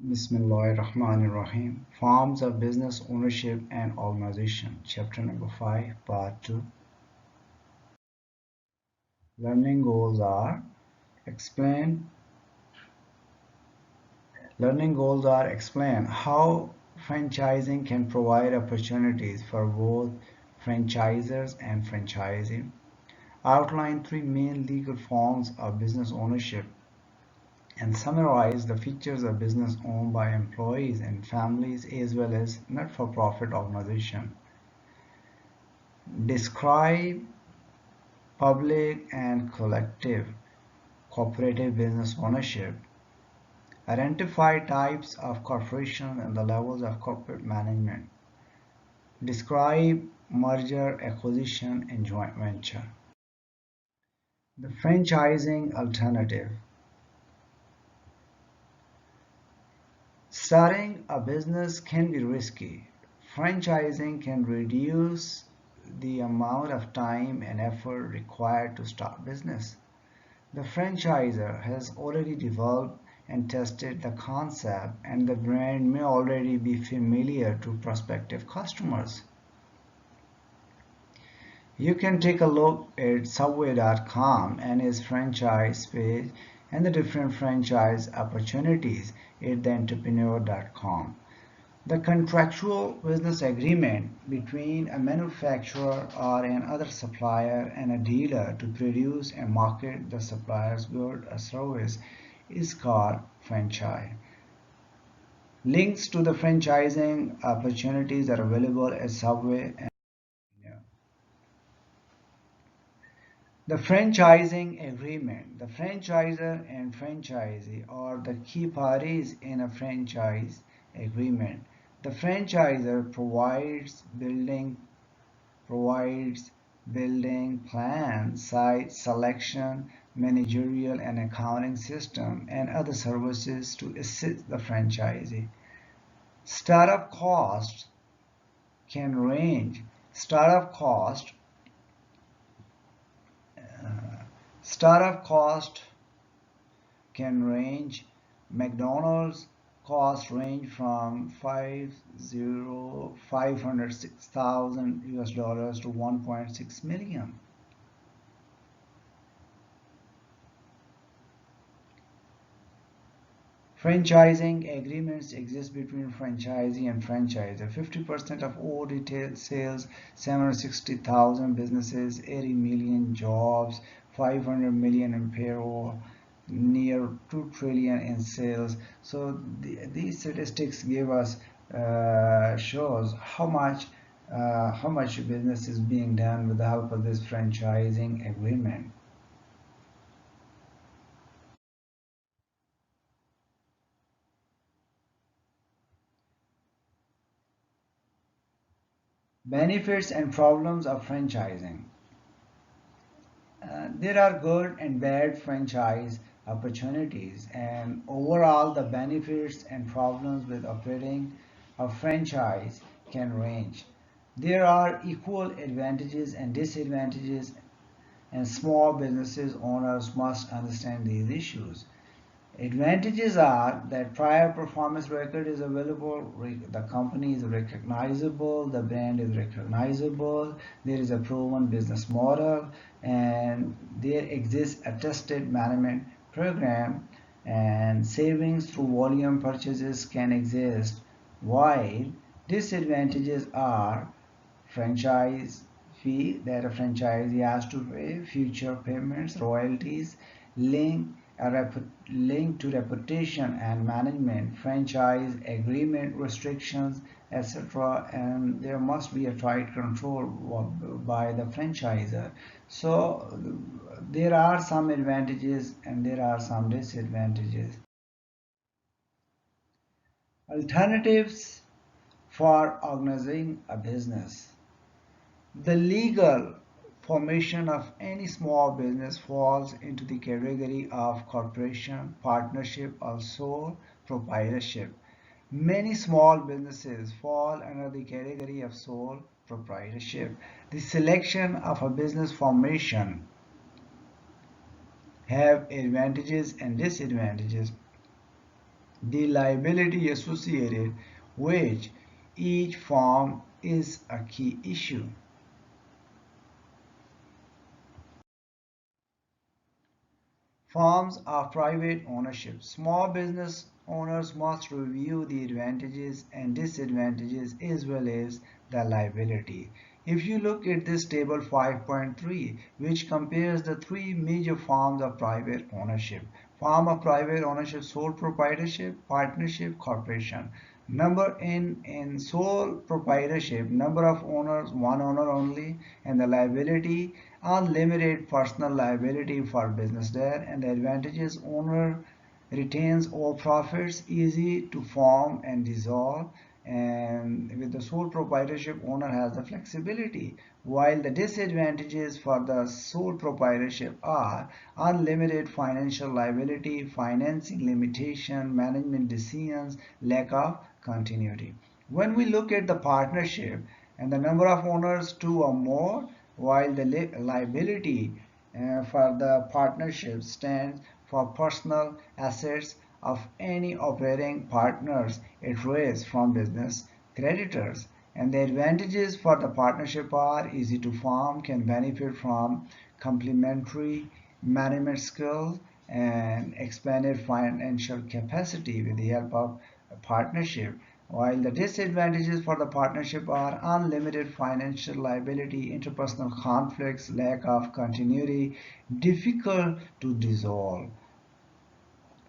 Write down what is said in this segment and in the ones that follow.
Bismillahirrahmanirrahim. Forms of business ownership and organization. Chapter number 5, part 2. Learning goals are explain. Learning goals are explain how franchising can provide opportunities for both franchisors and franchisee. Outline three main legal forms of business ownership and summarize the features of business owned by employees and families as well as not-for-profit organizations. Describe public and collective cooperative business ownership. Identify types of corporations and the levels of corporate management. Describe merger, acquisition, and joint venture. The franchising alternative. Starting a business can be risky. Franchising can reduce the amount of time and effort required to start business. The franchisor has already developed and tested the concept, and the brand may already be familiar to prospective customers. You can take a look at Subway.com and its franchise page and the different franchise opportunities at theentrepreneur.com. The contractual business agreement between a manufacturer or an other supplier and a dealer to produce and market the supplier's good or service is called franchise. Links to the franchising opportunities are available at Subway and the franchising agreement. The franchisor and franchisee are the key parties in a franchise agreement. The franchisor provides building plan, site selection, managerial and accounting system, and other services to assist the franchisee. Startup costs can range. Startup cost can range. McDonald's costs range from 506,000 US dollars to 1.6 million. Franchising agreements exist between franchisee and franchisor. 50% of all retail sales, 760,000 businesses, 80 million jobs, 500 million in payroll, near 2 trillion in sales. So these statistics give us shows how much business is being done with the help of this franchising agreement. Benefits and problems of franchising. There are good and bad franchise opportunities, and overall the benefits and problems with operating a franchise can range. There are equal advantages and disadvantages, and small businesses owners must understand these issues. Advantages are that prior performance record is available, the company is recognizable, the brand is recognizable, there is a proven business model, and there exists a trusted management program, and savings through volume purchases can exist. While disadvantages are franchise fee that a franchisee has to pay, future payments, royalties, link link to reputation and management, franchise agreement restrictions, etc. And there must be a tight control by the franchisor. So there are some advantages and there are some disadvantages. Alternatives for organizing a business. The legal formation of any small business falls into the category of corporation, partnership, or sole proprietorship. Many small businesses fall under the category of sole proprietorship. The selection of a business formation have advantages and disadvantages. The liability associated with each firm is a key issue. Forms of private ownership. Small business owners must review the advantages and disadvantages as well as the liability. If you look at this table 5.3, which compares the three major forms of private ownership. Form of private ownership: sole proprietorship, partnership, corporation. In sole proprietorship, number of owners, one owner only, and the liability, unlimited personal liability for business there, and the advantages: owner retains all profits, easy to form and dissolve, and with the sole proprietorship, owner has the flexibility. While the disadvantages for the sole proprietorship are unlimited financial liability, financing limitation, management decisions, lack of continuity. When we look at the partnership and the number of owners, two or more, while the liability for the partnership stands for personal assets of any operating partners at risk from business creditors. And the advantages for the partnership are easy to form, can benefit from complementary management skills and expanded financial capacity with the help of a partnership. While the disadvantages for the partnership are unlimited financial liability, interpersonal conflicts, lack of continuity, difficult to dissolve.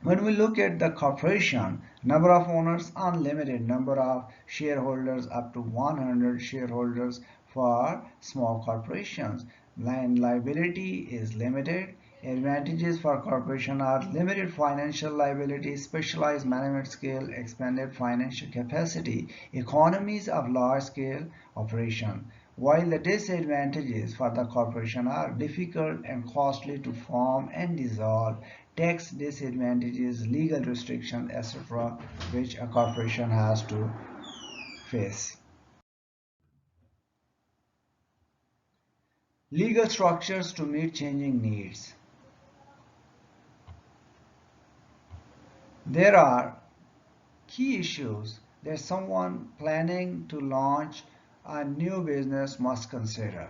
When we look at the corporation, number of owners unlimited, number of shareholders up to 100 shareholders for small corporations. Liability is limited. Advantages for corporation are limited financial liability, specialized management skill, expanded financial capacity, economies of large scale operation. While the disadvantages for the corporation are difficult and costly to form and dissolve, tax disadvantages, legal restrictions, etc., which a corporation has to face. Legal structures to meet changing needs. There are key issues that someone planning to launch a new business must consider.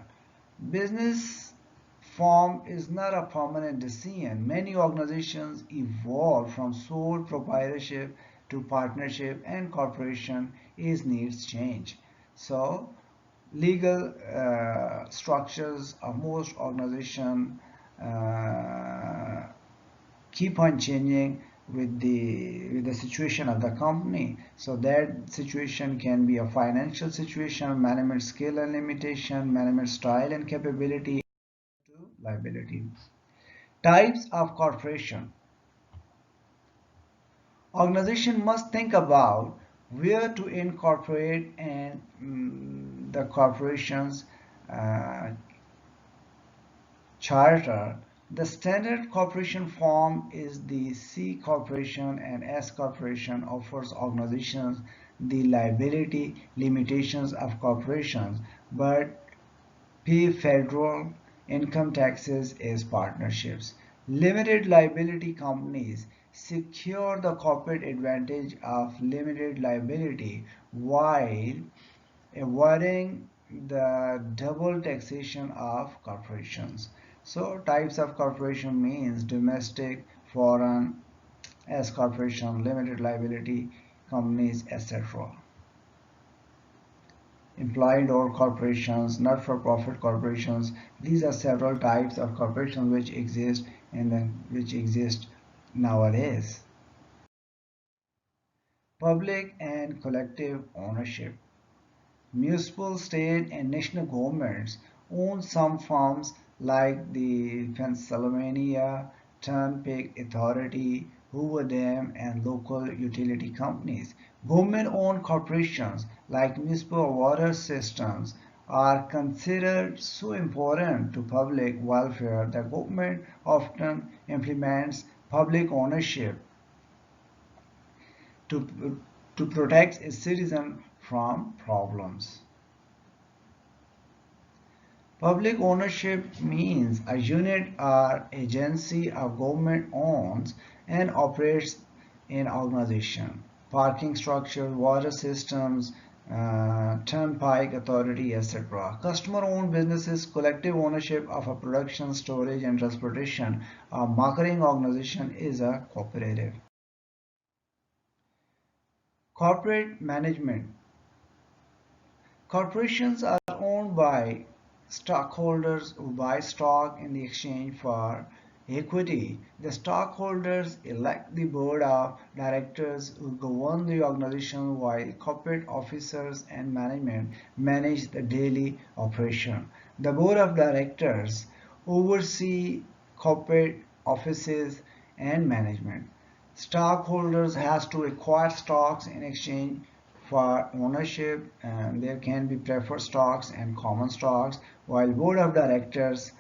Business form is not a permanent decision. Many organizations evolve from sole proprietorship to partnership and corporation as needs change. So, legal structures of most organizations keep on changing with the situation of the company. So that situation can be a financial situation, management skill and limitation, management style and capability, to liability. Types of corporation. Organization must think about where to incorporate and the corporation's uh, charter. The standard corporation form is the C corporation, and S corporation offers organizations the liability limitations of corporations but pay federal income taxes as partnerships. Limited liability companies secure the corporate advantage of limited liability while avoiding the double taxation of corporations. So types of corporation means domestic, foreign, S corporation, limited liability companies, etc. Implied or corporations, not-for-profit corporations. These are several types of corporations which exist which exist nowadays. Public and collective ownership. Municipal, state, and national governments own some firms like the Pennsylvania Turnpike Authority, Hoover Dam, and local utility companies. Government-owned corporations like municipal water systems are considered so important to public welfare that government often implements public ownership to, to protect its citizens from problems. Public ownership means a unit or agency of government owns and operates in organization: parking structure, water systems, turnpike authority, etc. Customer-owned businesses, collective ownership of a production, storage, and transportation. A marketing organization is a cooperative. Corporate management. Corporations are owned by stockholders who buy stock in the exchange for equity. The stockholders elect the board of directors who govern the organization, while corporate officers and management manage the daily operation. The board of directors oversee corporate offices and management. Stockholders has to acquire stocks in exchange for ownership, and there can be preferred stocks and common stocks, while board of directors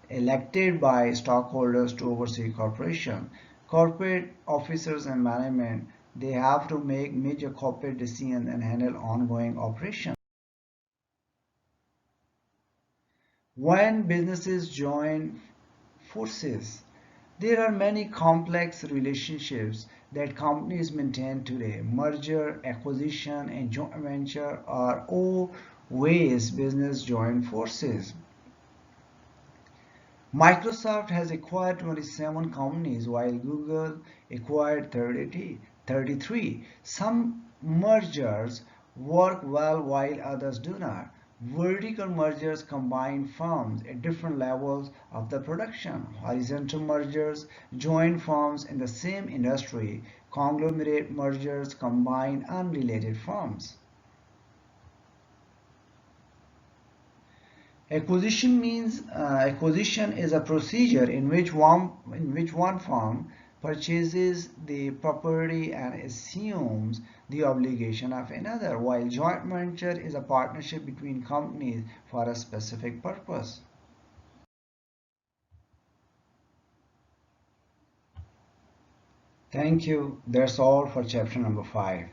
elected by stockholders to oversee corporation. Corporate officers and management, they have to make major corporate decisions and handle ongoing operations. When businesses join forces, there are many complex relationships that companies maintain today. Merger, acquisition, and joint venture are all ways business join forces. Microsoft has acquired 27 companies while Google acquired 33. Some mergers work well while others do not. Vertical mergers combine firms at different levels of the production. Horizontal mergers join firms in the same industry. Conglomerate mergers combine unrelated firms. Acquisition is a procedure in which one firm purchases the property and assumes the obligation of another, while joint venture is a partnership between companies for a specific purpose. Thank you. That's all for chapter number 5.